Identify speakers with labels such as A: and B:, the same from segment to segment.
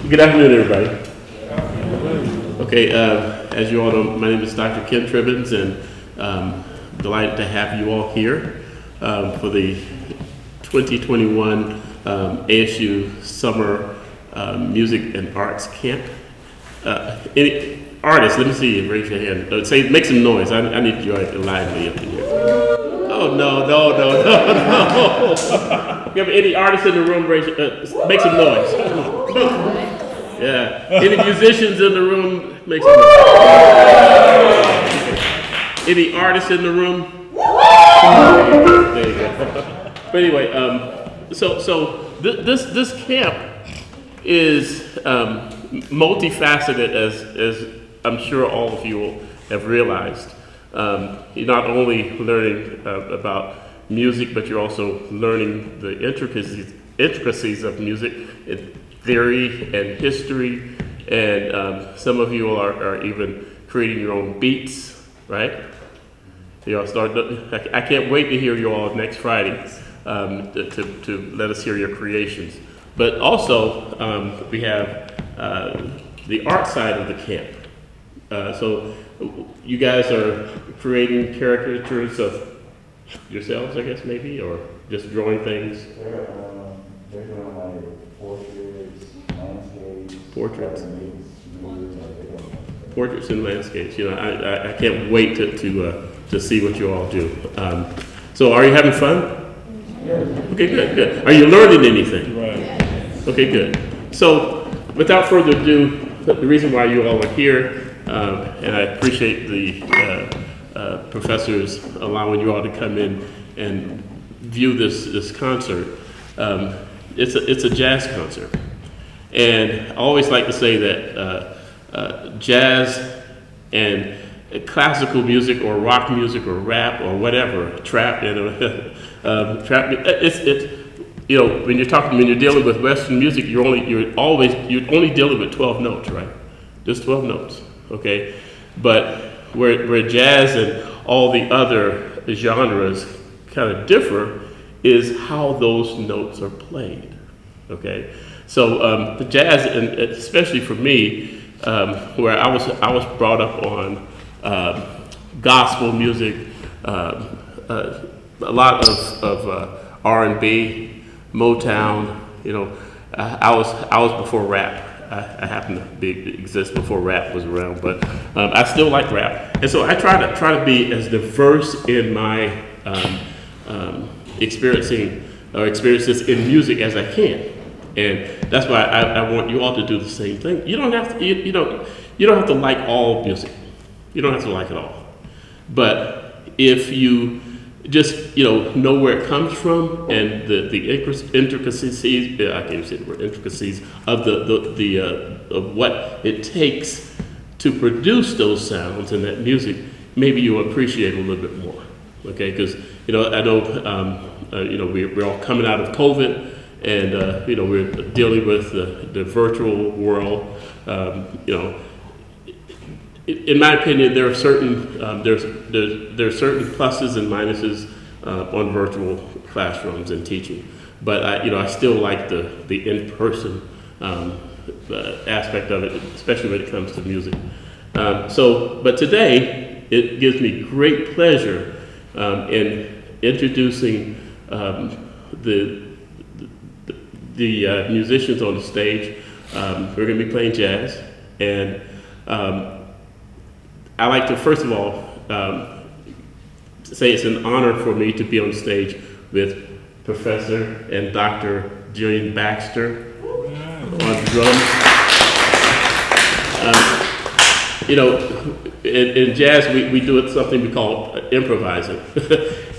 A: Good afternoon, everybody. Okay, as you all know, my name is Dr. Ken Tribbins, and delighted to have you all here for the 2021 ASU Summer Music and Arts Camp. Any artists, let me see you, raise your hand. Say, make some noise. I need you lively up in here. Oh, no. You have any artists in the room, make some noise. Yeah. Any musicians in the room, make some noise. Any artists in the room? There you go. But anyway, so this camp is multifaceted, as I'm sure all of you have realized. You're not only learning about music, but you're also learning the intricacies of music, and theory and history, and some of you are even creating your own beats, right? You all I can't wait to hear you all next Friday to let us hear your creations. But also, we have the art side of the camp. So you guys are creating caricatures of yourselves, I guess, maybe, or just drawing things?
B: They're doing like portraits, landscapes.
A: Portraits and landscapes. You know, I can't wait to see what you all do. So are you having fun?
B: Yeah.
A: Okay, good. Are you learning anything?
B: Right.
A: Okay, good. So without further ado, the reason why you all are here, and I appreciate the professors allowing you all to come in and view this concert. It's a jazz concert, and I always like to say that jazz and classical music or rock music or rap or whatever, trap, trap. It's you know, when you're dealing with Western music, you're only dealing with 12 notes, right? Just 12 notes, okay? But where jazz and all the other genres kind of differ is how those notes are played, okay? So the jazz, and especially for me, where I was brought up on gospel music, a lot of R&B, Motown. You know, I was before rap. I happen to exist before rap was around, but I still like rap, and so I try to be as diverse in my experiences in music as I can, and that's why I want you all to do the same thing. You don't have to you don't have to like all music. You don't have to like it all, but if you just know where it comes from and the intricacies, I can't even say the word intricacies of of what it takes to produce those sounds and that music, maybe you'll appreciate it a little bit more. Okay, because I know we're all coming out of COVID, and we're dealing with the virtual world. In my opinion, there are certain there's certain pluses and minuses on virtual classrooms and teaching, but I still like the in-person aspect of it, especially when it comes to music. But today it gives me great pleasure in introducing the musicians on the stage. We're going to be playing jazz, and I like to, first of all, say it's an honor for me to be on stage with Professor and Dr. Jillian Baxter on drums. In jazz, we do something we call improvising,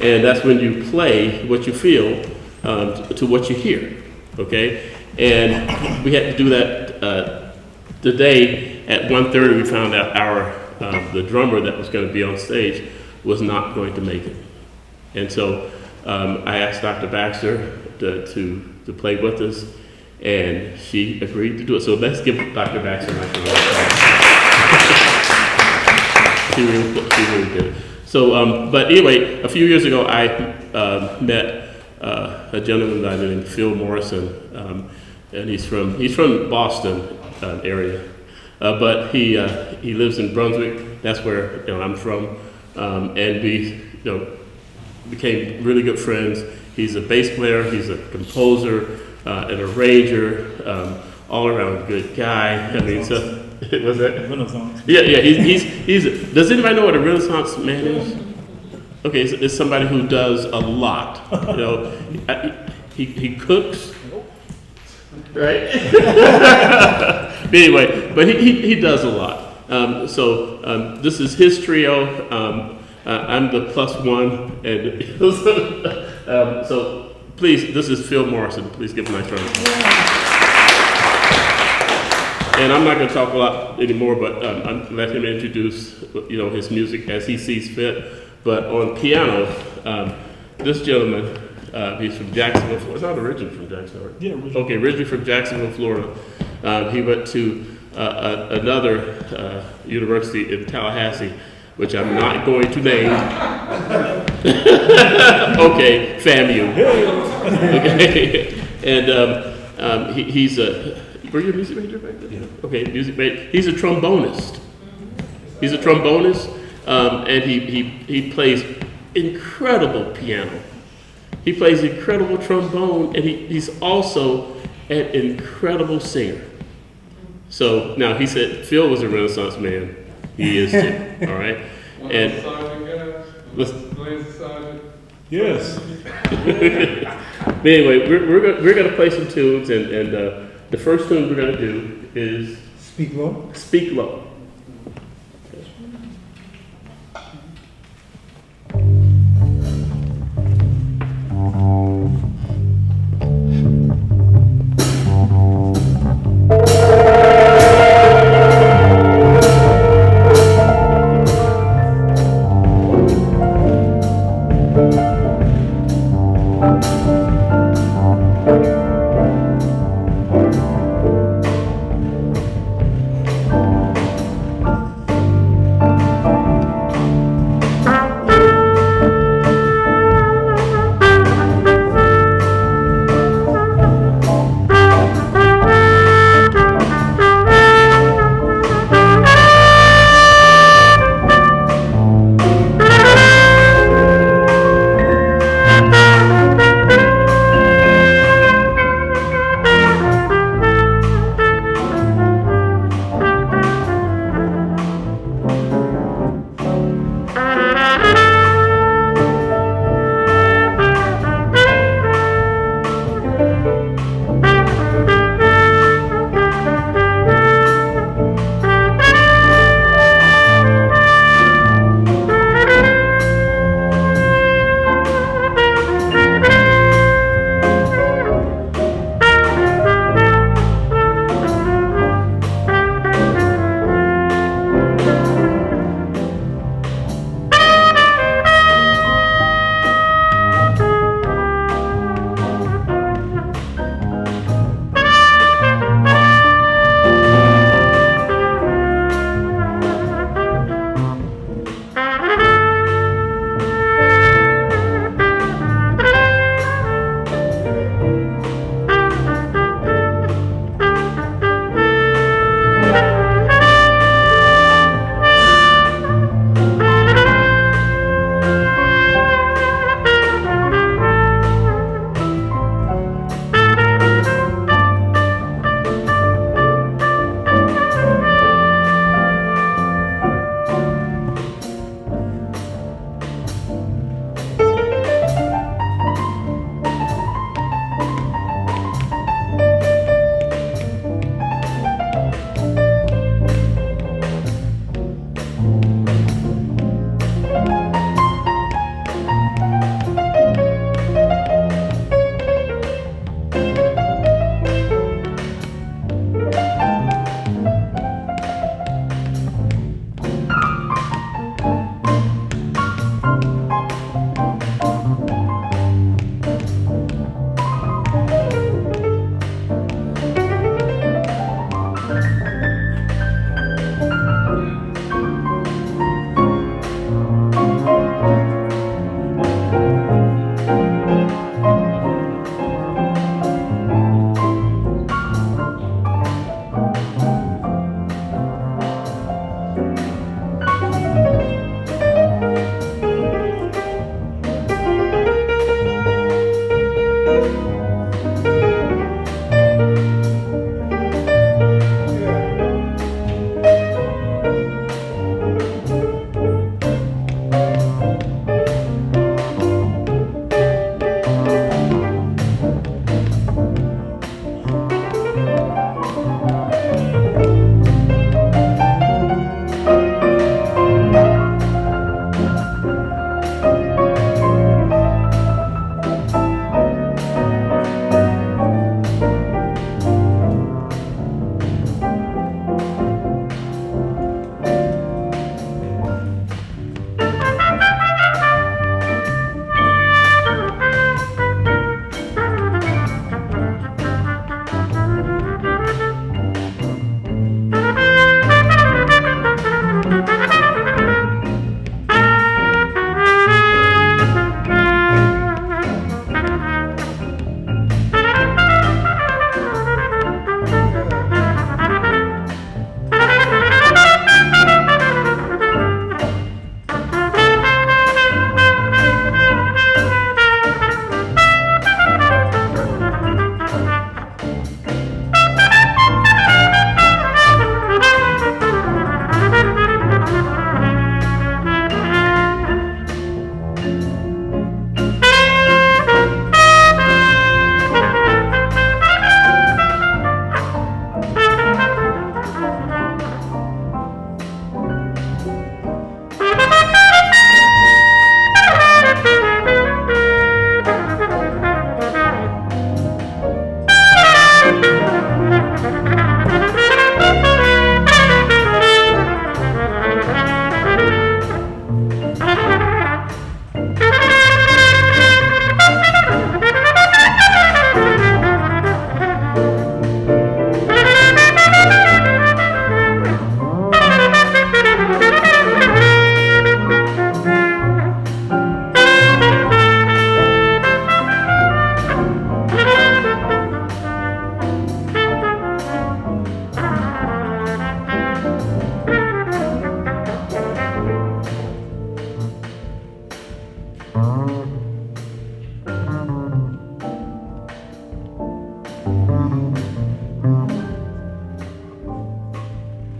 A: and that's when you play what you feel to what you hear. Okay, and we had to do that today at 1:30. We found out the drummer that was going to be on stage was not going to make it, and so I asked Dr. Baxter to play with us, and she agreed to do it. So let's give Dr. Baxter a nice round. She really did. So, but anyway, a few years ago, I met a gentleman by the name of Morrison, and he's from Boston area, but he lives in Brunswick. That's where I'm from, and we became really good friends. He's a bass player, he's a composer, an arranger, all around good guy. I mean, so was that
C: Renaissance.
A: Yeah. He's. Does anybody know what a Renaissance man is? Okay, it's somebody who does a lot. He cooks, right? But anyway, but he does a lot. So this is his trio. I'm the plus one, and so please, this is Phil Morrison. Please give him a nice round of applause. And I'm not going to talk a lot anymore, but let him introduce his music as he sees fit. But on piano, this gentleman, he's from Jacksonville, Florida. He's not originally from Jacksonville, right?
C: Yeah, originally.
A: Okay, originally from Jacksonville, Florida. He went to another university in Tallahassee, which I'm not going to name. Okay, FAMU. Okay, and he's a. Were you a music major back then? Yeah. Okay, music major. He's a trombonist. And he plays incredible piano. He plays incredible trombone, and he's also an incredible singer. So now he said Phil was a Renaissance man. He is too. All right. And
C: Yes.
A: but anyway, we're gonna play some tunes, and the first tune we're gonna do is
D: Speak low.
A: Speak Low.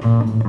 A: Thank you.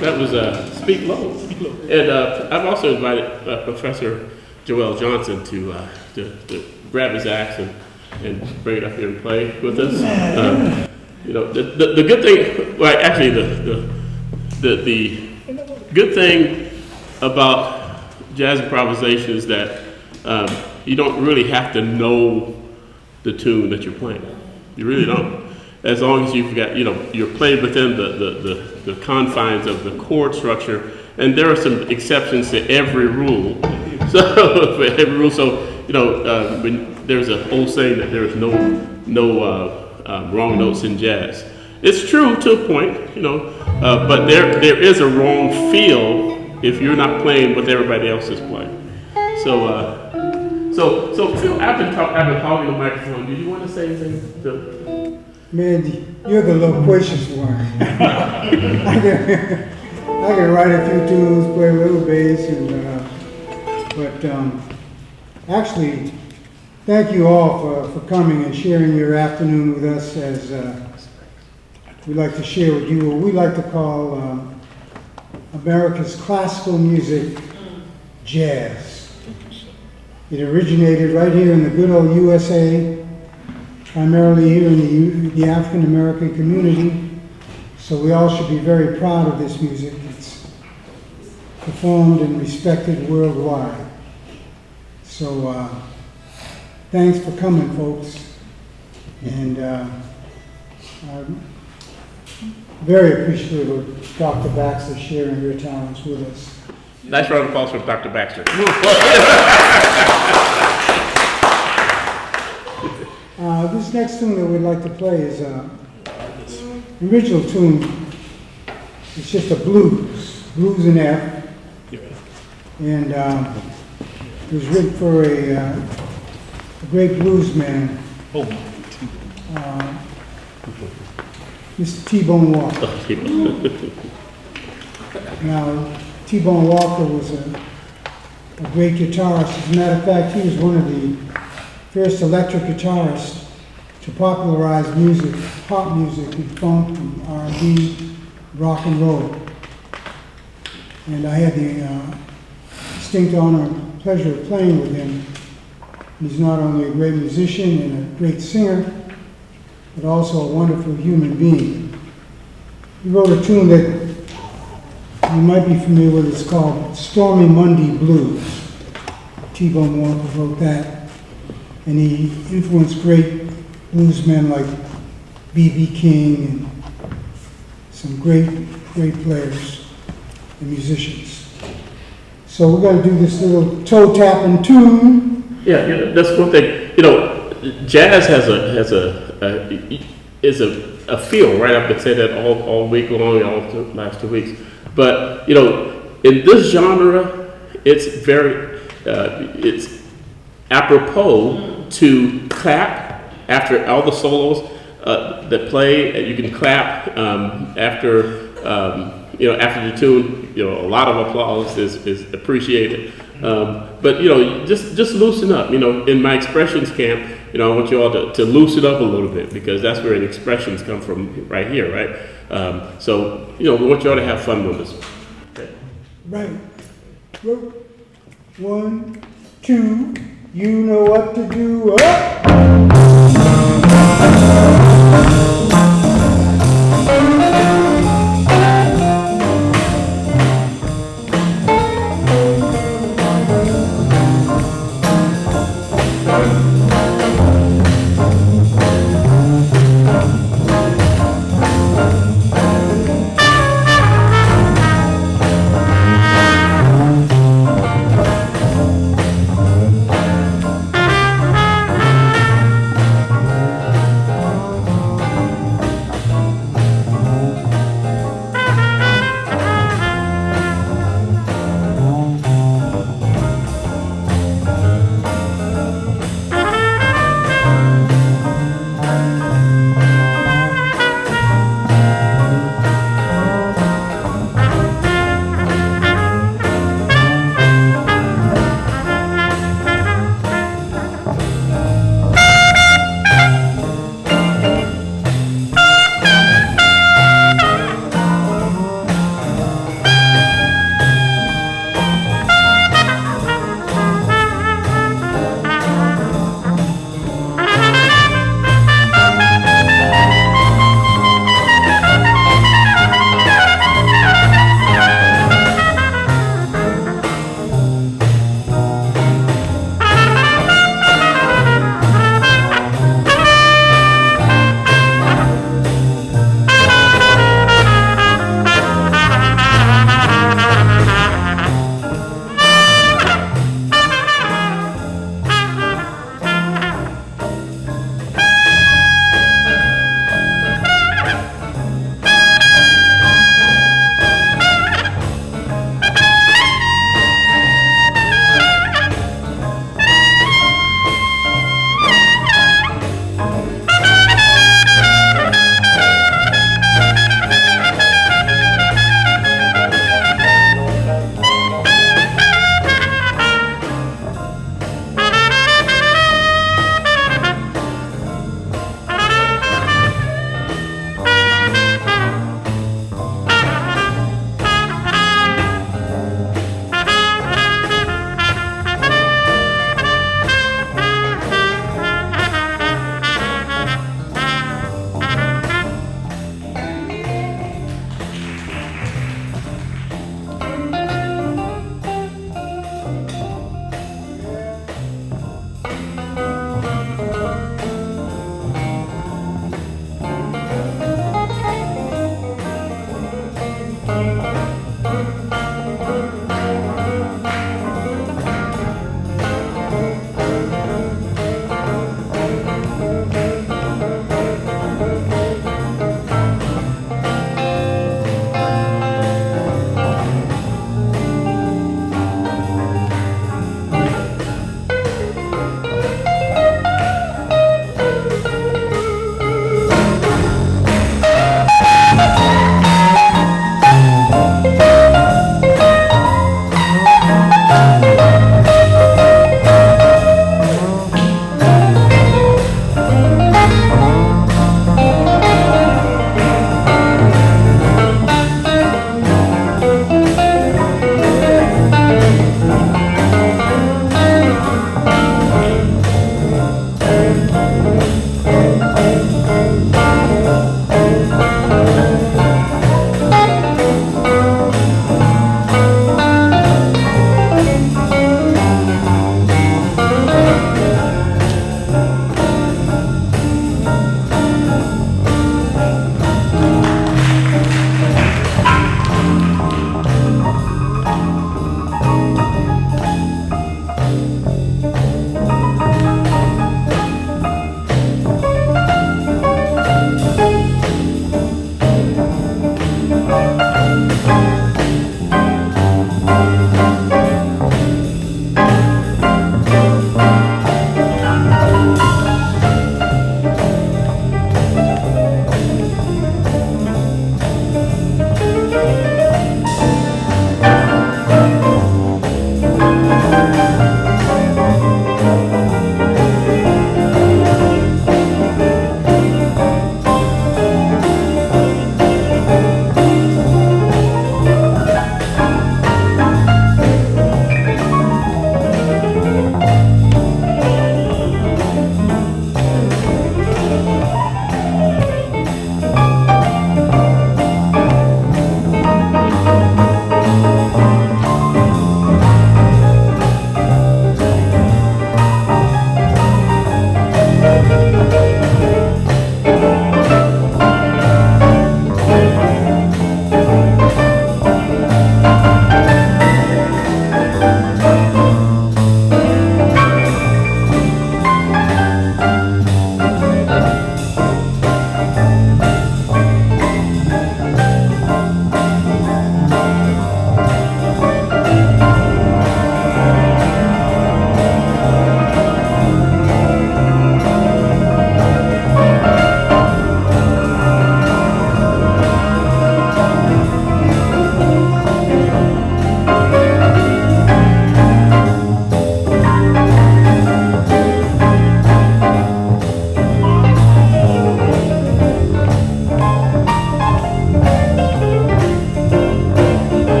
A: That was Speak Low. And I've also invited Professor Joel Johnson to grab his axe and bring it up here and play with us. You know, the good thing, well, actually, the good thing about jazz improvisation is that you don't really have to know the tune that you're playing. You really don't. As long as you've got, you know, you're playing within the confines of the chord structure, and there are some exceptions to every rule. So, for every rule, so you know, when there's an old saying that there is no wrong notes in jazz. It's true to a point, you know, But there is a wrong feel if you're not playing what everybody else is playing. So Phil, I've been hogging the microphone. Do you want to say anything, Phil?
C: Mandy, you're the loquacious one. I can write a few tunes, play a little bass, but actually, thank you all for coming and sharing your afternoon with us as we like to share with you what we like to call America's classical music, jazz. It originated right here in the good old USA, primarily here in the African American community. So we all should be very proud of this music. It's performed and respected worldwide. So thanks for coming, folks. And I'm very appreciative of Dr. Baxter sharing your talents with us.
A: Nice round of applause for Dr. Baxter.
C: This next tune that we'd like to play is the original tune. It's just a blues in F, and it was written for a great blues man, Mr. T-Bone Walker. Now, T-Bone Walker was a great guitarist. As a matter of fact, he was one of the first electric guitarists to popularize music, pop music, and funk, and R&B, rock and roll. And I had the distinct honor and pleasure of playing with him. He's not only a great musician and a great singer, but also a wonderful human being. He wrote a tune that you might be familiar with. It's called Stormy Monday Blues. T-Bone Walker wrote that. And he influenced great bluesmen like B.B. King and some great players and musicians. So we're going to do this little toe tapping tune.
A: Yeah, that's one thing. You know, jazz is a feel, right? I've been saying that all week long, all the last 2 weeks. But you know, in this genre, it's very it's apropos to clap after all the solos that play. You can clap after after the tune. You know, a lot of applause is appreciated. But you know, just loosen up. You know, in my expressions camp, you know, I want you all to loosen up a little bit, because that's where the expressions come from, right here, right? So you know, we want you all to have fun with us. Okay.
C: Right. 1, 2. You know what to do. Up.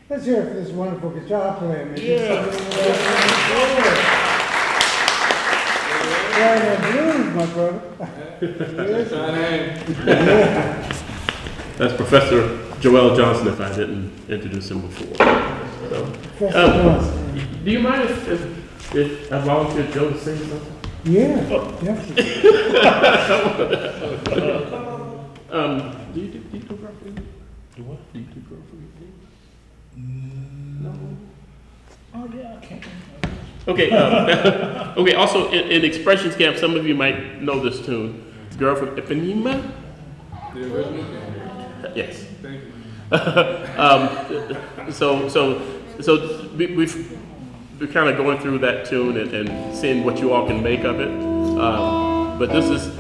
C: Let's hear it for this wonderful guitar player. Man.
A: Yeah.
C: Yeah, that blues, my brother.
A: That's Professor Joel Johnson, if I didn't introduce him before. So,
C: Professor Johnson.
A: do you mind if I volunteer Joe to sing something?
C: Yeah, definitely.
A: Do you do girlfriend? Do what? Do you do girlfriend? No.
D: Oh, yeah, I can't.
A: Okay. Okay. Also, in Expressions Camp, some of you might know this tune, "Girl from Ipanema."
D: The original?
A: Yes.
D: Thank you.
A: We're kind of going through that tune and seeing what you all can make of it. But this is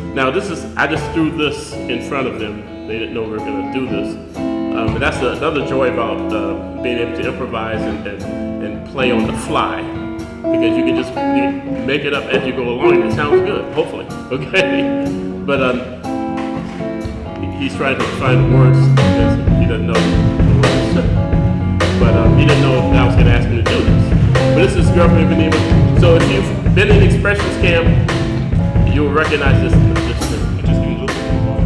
A: I just threw this in front of them. They didn't know we were going to do this. And that's another joy about being able to improvise and play on the fly, because you can just make it up as you go along and it sounds good, hopefully. Okay. But he's trying to find the words because he doesn't know the words. But he didn't know that I was going to ask him to do this. But this is Girl from Ipanema. So if you've been in Expressions Camp, you'll recognize this tune. Just give me a little bit more.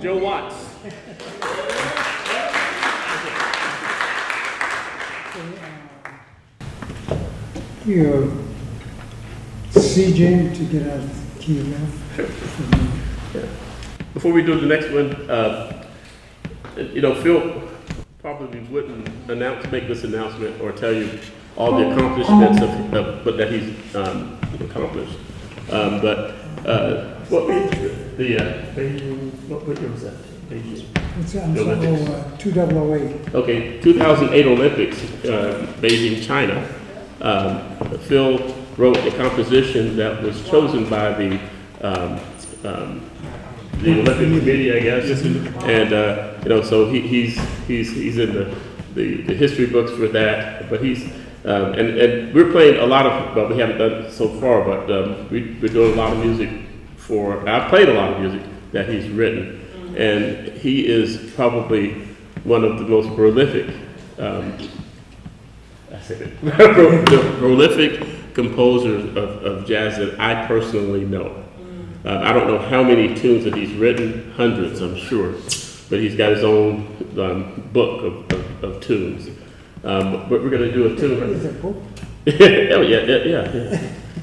A: Joe Watts.
C: You CJ to get out of the key left.
A: Before we do the next one, Phil probably wouldn't make this announcement or tell you all the accomplishments but that he's accomplished. What year was that? Beijing.
C: What's that? I'm
A: The Olympics.
C: sorry, 2008.
A: Okay, 2008 Olympics, Beijing, China. Phil wrote a composition that was chosen by the Olympic Committee, I guess. And so he's in the history books for that. But he's and we're playing a lot of. Well, we haven't done it so far, but we're doing a lot of music I've played a lot of music that he's written, and he is probably one of the most prolific. Prolific composers of jazz that I personally know. I don't know how many tunes that he's written, hundreds, I'm sure, but he's got his own book of tunes. But we're going to do a tune.
C: Is that book?
A: Oh yeah.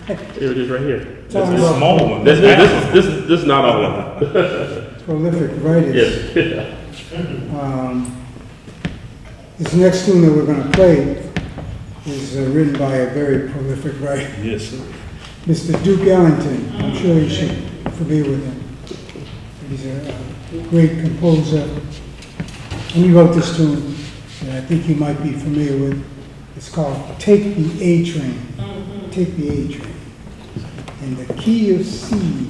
A: Here it is right here.
C: This is a
D: small one.
A: This is not all of them.
C: prolific writers.
A: Yeah.
C: This next tune that we're going to play is written by a very prolific writer,
D: Yes, sir.
C: Mr. Duke Ellington. I'm sure you should be familiar with him. He's a great composer. And he wrote this tune that I think you might be familiar with. It's called Take the A Train. Take the A Train. In the key of C.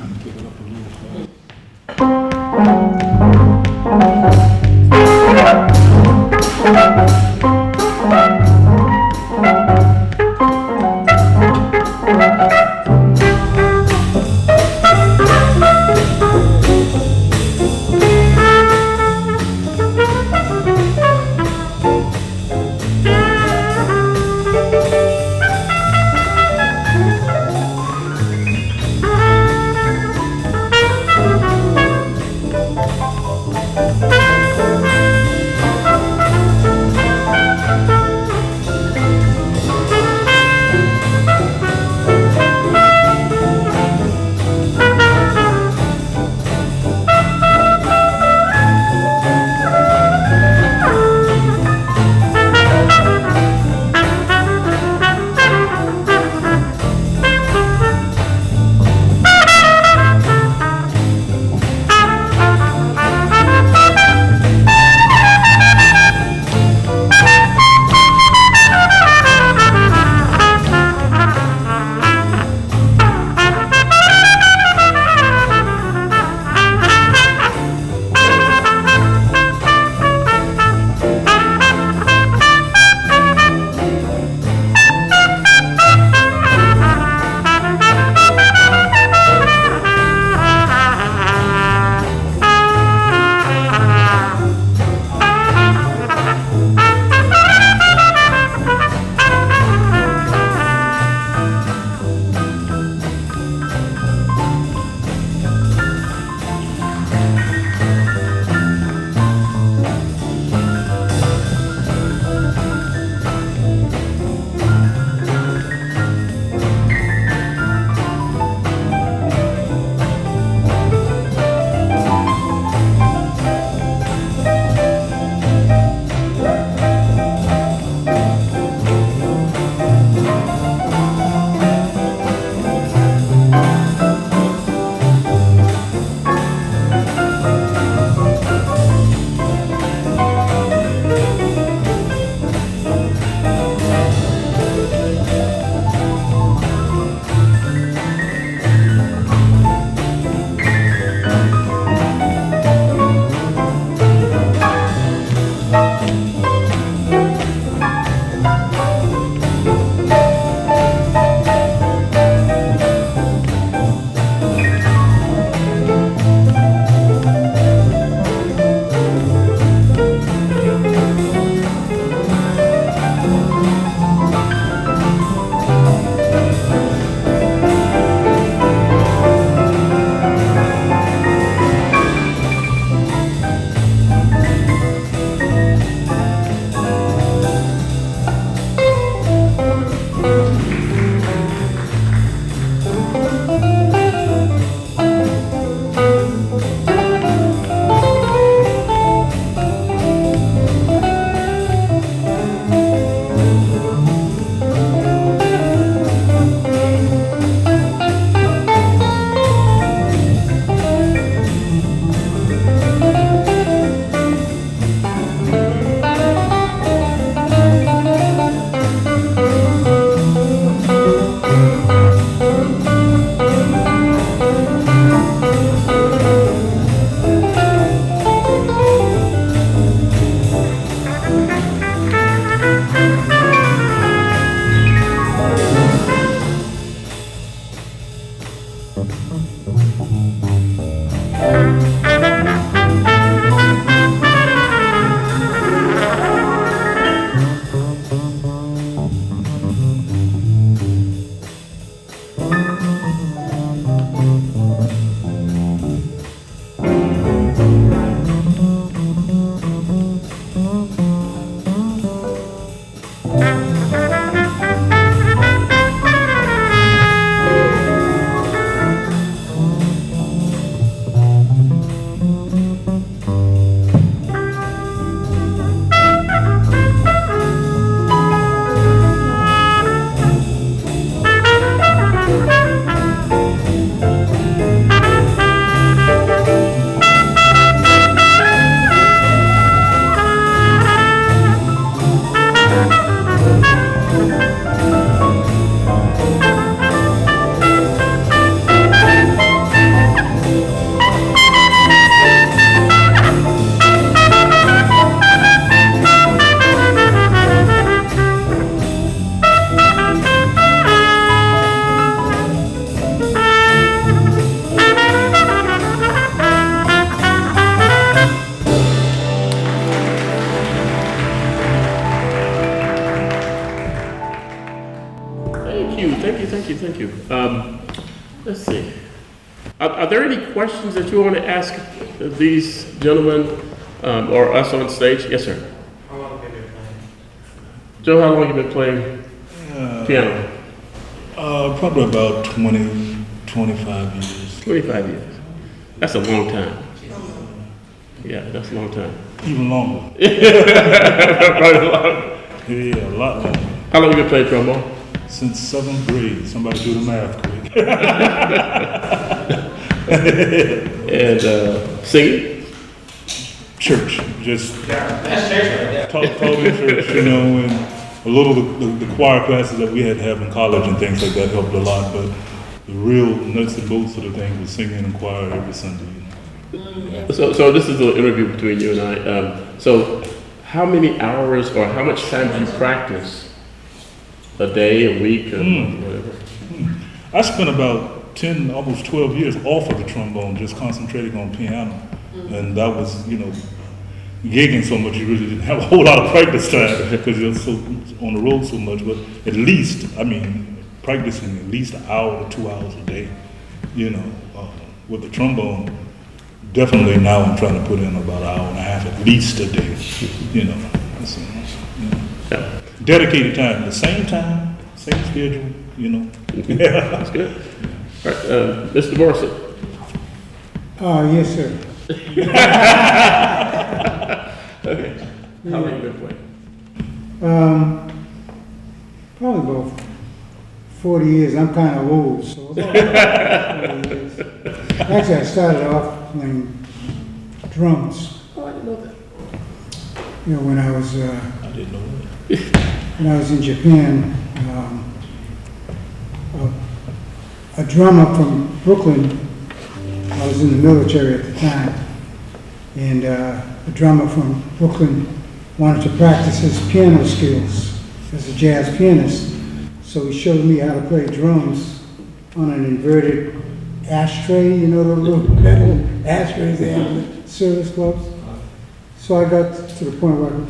A: thank you. Let's see. Are there any questions that you want to ask these gentlemen or us on stage? Yes, sir.
E: How long have you been playing?
A: Joe, how long have you been playing piano?
D: Probably about 20, 25 years.
A: 25 years. That's a long time. Yeah, that's a long time.
D: Even longer.
A: Probably long.
D: Yeah, a lot longer.
A: How long have you been playing trombone?
D: Since 7th grade. Somebody do the math quick.
A: And singing?
D: Church. Just
E: That's church right there.
D: taught in church, you know, and a little of the choir classes that we had to have in college and things like that helped a lot, but the real nuts and bolts of the thing was singing in choir every Sunday, you know. Yeah.
A: So this is an interview between you and I. So how many hours or how much time do you practice? A day, a week, or whatever?
D: I spent about 10, almost 12 years off of the trombone, just concentrating on piano. And that was, you know, gigging so much, you really didn't have a whole lot of practice time because you're so on the road so much. But at least, I mean, practicing at least an hour to 2 hours a day, you know, with the trombone. Definitely now I'm trying to put in about an hour and a half at least a day, you know. So, you know.
A: Yeah.
D: Dedicated time, the same time, same schedule, you know. Yeah.
A: That's good. All right, Mr. Morrison.
C: Yes, sir.
A: Okay. How long have you been playing?
C: Probably about 40 years. I'm kind of old, so about 40 years. Actually, I started off playing drums.
A: Oh, I didn't know that.
C: You know, when I was
D: I didn't know that.
C: when I was in Japan. A drummer from Brooklyn. I was in the military at the time, and a drummer from Brooklyn wanted to practice his piano skills as a jazz pianist. So he showed me how to play drums on an inverted ashtray, you know, the little metal ashtrays they have in the service clubs. So I got to the point where I could.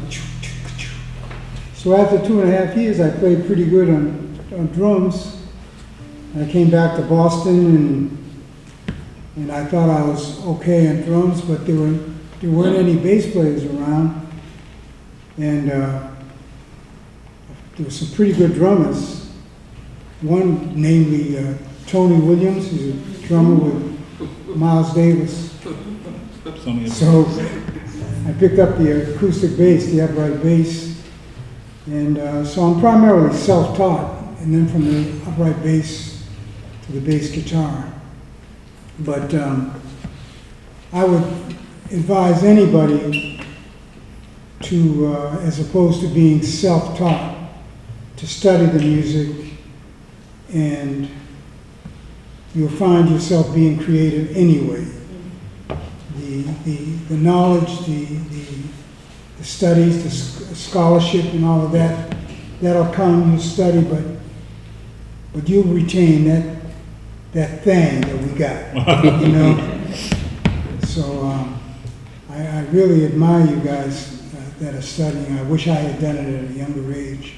C: So after 2.5 years, I played pretty good on drums. I came back to Boston and I thought I was okay on drums, but there weren't any bass players around. And there were some pretty good drummers. One, namely Tony Williams, who's a drummer with Miles Davis. So I picked up the acoustic bass, the upright bass. And so I'm primarily self-taught, and then from the upright bass to the bass guitar. But I would advise anybody to, as opposed to being self-taught, to study the music, and you'll find yourself being creative anyway. The knowledge, the studies, the scholarship and all of that, that'll come, you study, but you'll retain that thing that we got, you know? So I really admire you guys that are studying. I wish I had done it at a younger age.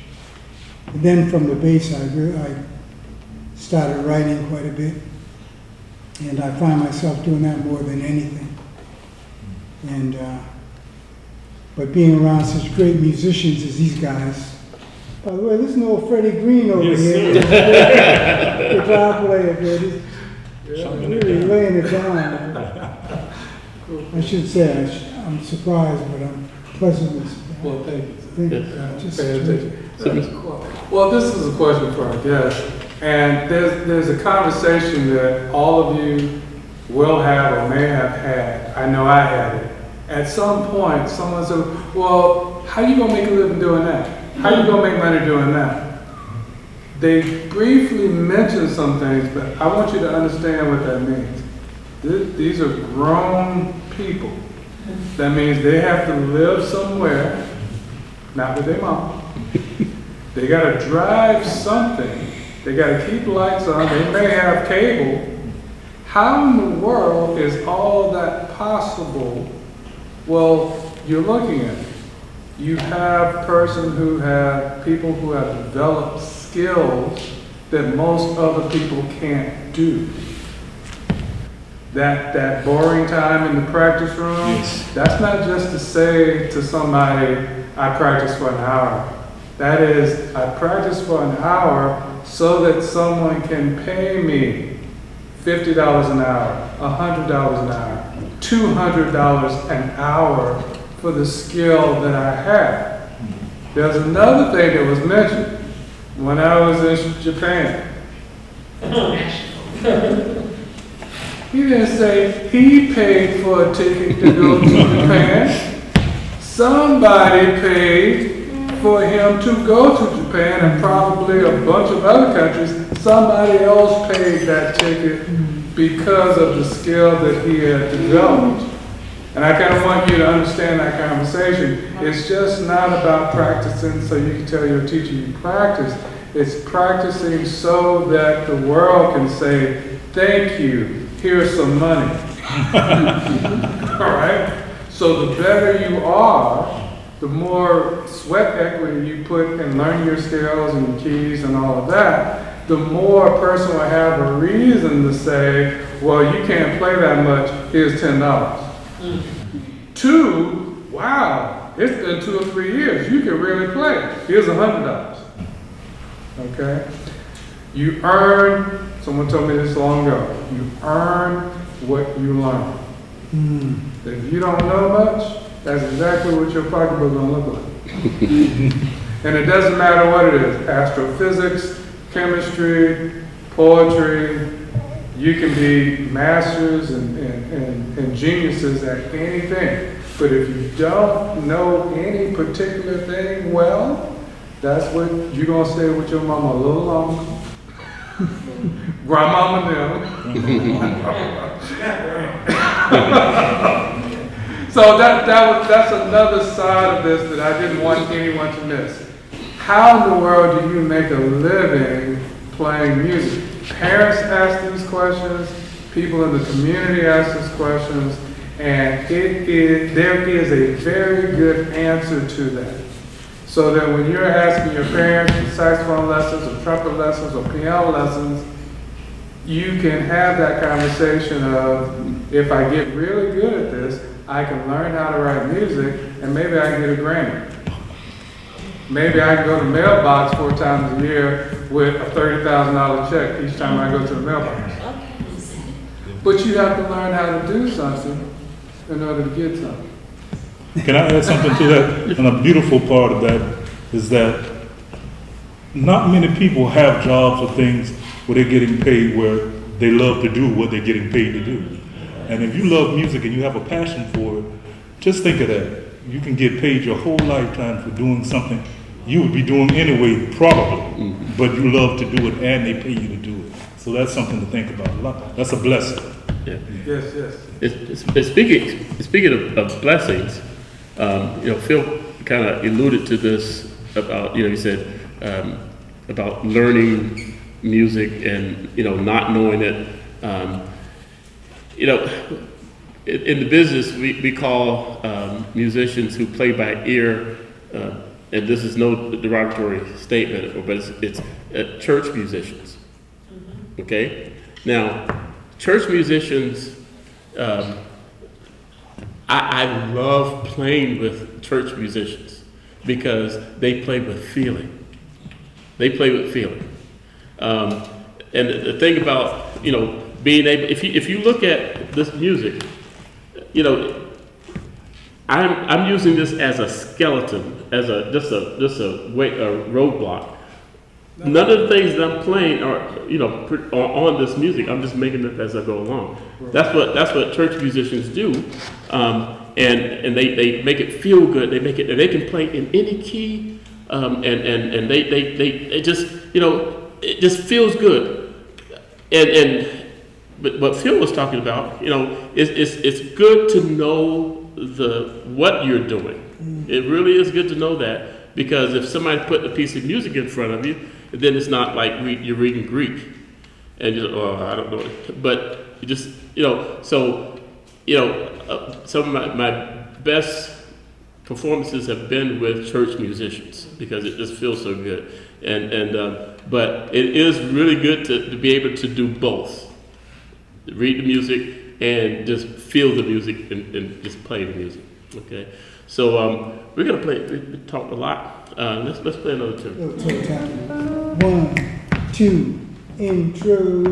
C: And then from the bass, I started writing quite a bit, and I find myself doing that more than anything. And but being around such great musicians as these guys. By the way, listen to old Freddie Green over
D: Yes,
C: here.
D: sir.
C: Guitar player, good. He's really laying it down. I should say I'm surprised, but I'm pleasantly surprised.
F: Well, thank you.
C: Just
F: Fantastic. Well, this is a question for our guest, and there's a conversation that all of you will have or may have had. I know I had it. At some point, someone said, well, how you gonna make a living doing that? How you gonna make money doing that? They briefly mentioned some things, but I want you to understand what that means. These are grown people. That means they have to live somewhere, not with their mom. They gotta drive something. They gotta keep lights on. They may have cable. How in the world is all that possible? Well, you're looking at it. You have people who have developed skills that most other people can't do. That boring time in the practice room,
D: Yes.
F: that's not just to say to somebody, I practice for an hour. That is, I practice for an hour so that someone can pay me $50 an hour, $100 an hour, $200 an hour for the skill that I have. There's another thing that was mentioned when I was in Japan. He didn't say he paid for a ticket to go to Japan. Somebody paid for him to go to Japan, and probably a bunch of other countries. Somebody else paid that ticket because of the skill that he had developed. And I kind of want you to understand that conversation. It's just not about practicing so you can tell your teacher you practice. It's practicing so that the world can say, thank you. Here's some money. All right? So the better you are, the more sweat equity you put in learning your scales and your keys and all of that, the more a person will have a reason to say, well, you can't play that much, here's $10. 2, wow, it's been 2 or 3 years, you can really play, here's $100. Okay? You earn, someone told me this long ago, you earn what you learn. If you don't know much, that's exactly what your pocketbook gonna look like. And it doesn't matter what it is, astrophysics, chemistry, poetry, you can be masters and geniuses at anything. But if you don't know any particular thing well, that's what you're gonna stay with your mama a little longer. Grandmama them. So that's another side of this that I didn't want anyone to miss. How in the world do you make a living playing music? Parents ask these questions, people in the community ask these questions, and there is a very good answer to that. So that when you're asking your parents for saxophone lessons or trumpet lessons or piano lessons, you can have that conversation of, if I get really good at this, I can learn how to write music, and maybe I can get a Grammy. Maybe I can go to the mailbox 4 times a year with a $30,000 check each time I go to the mailbox. But you have to learn how to do something in order to get something.
D: Can I add something to that? And a beautiful part of that is that not many people have jobs or things where they're getting paid where they love to do what they're getting paid to do. And if you love music and you have a passion for it, just think of that. You can get paid your whole lifetime for doing something you would be doing anyway, probably, but you love to do it and they pay you to do it. So that's something to think about. That's a blessing.
A: Yeah.
F: Yes, yes.
A: Speaking of blessings, Phil kind of alluded to this about, he said about learning music and, not knowing it. In the business, we call musicians who play by ear, and this is no derogatory statement, but it's church musicians. Okay? Now, church musicians, I love playing with church musicians because they play with feeling. They play with feeling. And the thing about, being able, if you look at this music, I'm using this as a skeleton, as just a roadblock. None of the things that I'm playing are on this music. I'm just making it as I go along. That's what church musicians do, and they make it feel good. They make it, and they can play in any key, and they just it just feels good. But what Phil was talking about, it's good to know what you're doing. It really is good to know that, because if somebody put a piece of music in front of you, then it's not like you're reading Greek, and I don't know, but you just some of my best performances have been with church musicians because it just feels so good. But it is really good to be able to do both. Read the music and just feel the music and just play the music. Okay, so we're gonna play. We talked a lot. Let's play another tune.
C: Little toe tapping. 1, 2, intro.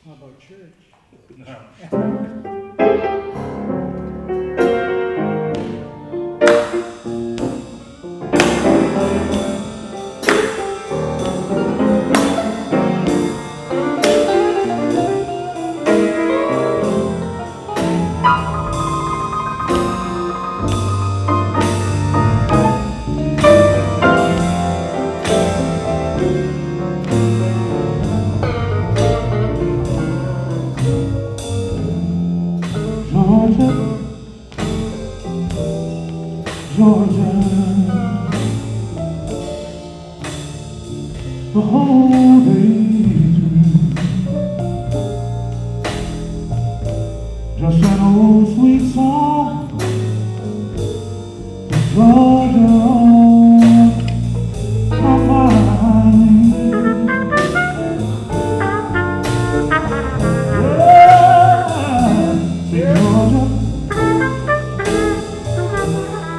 C: How about church?
G: Georgia, Georgia, the whole day through, just an old sweet song, Georgia, my mind. Georgia,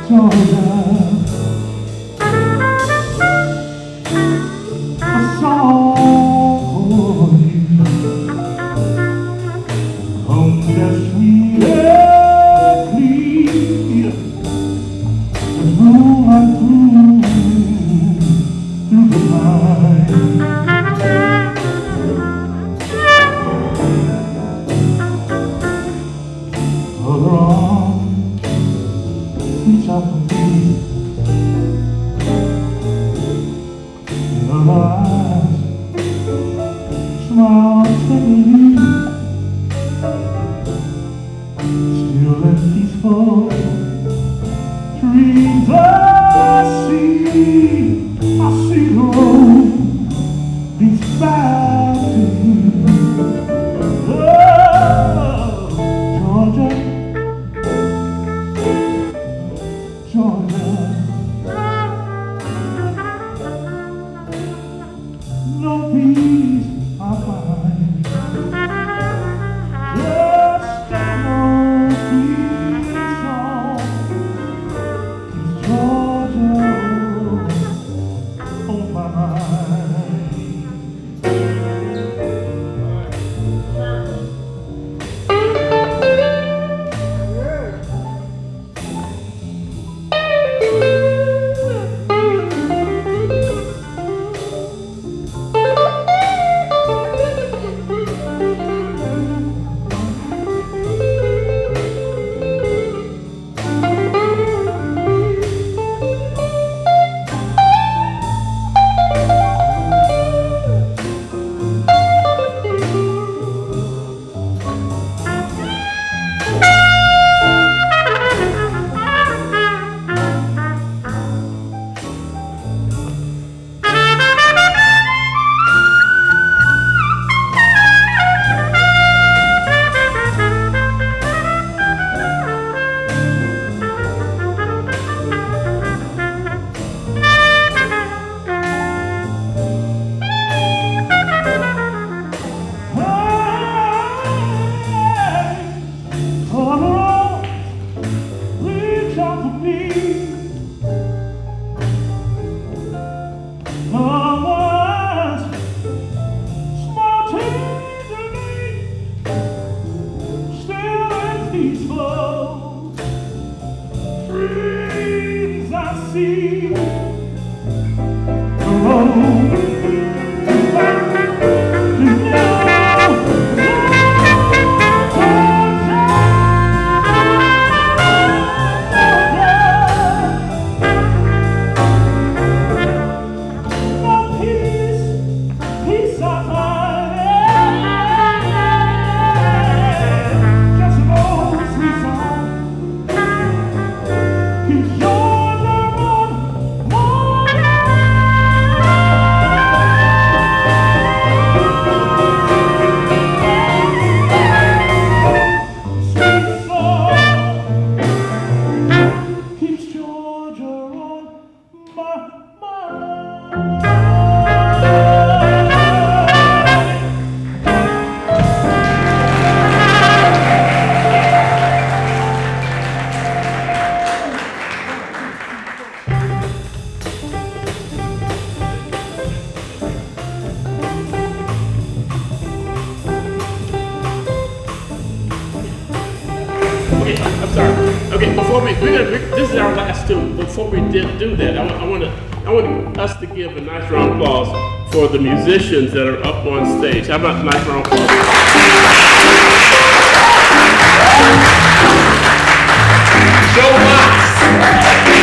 G: Georgia, a song for you comes as sweet and clear as moonlight through the night. Other arms reach out for me, in other eyes
A: before this is our last tune. Before we do that, I want us to give a nice round of applause for the musicians that are up on stage. How about a nice round of applause? Joe Watts.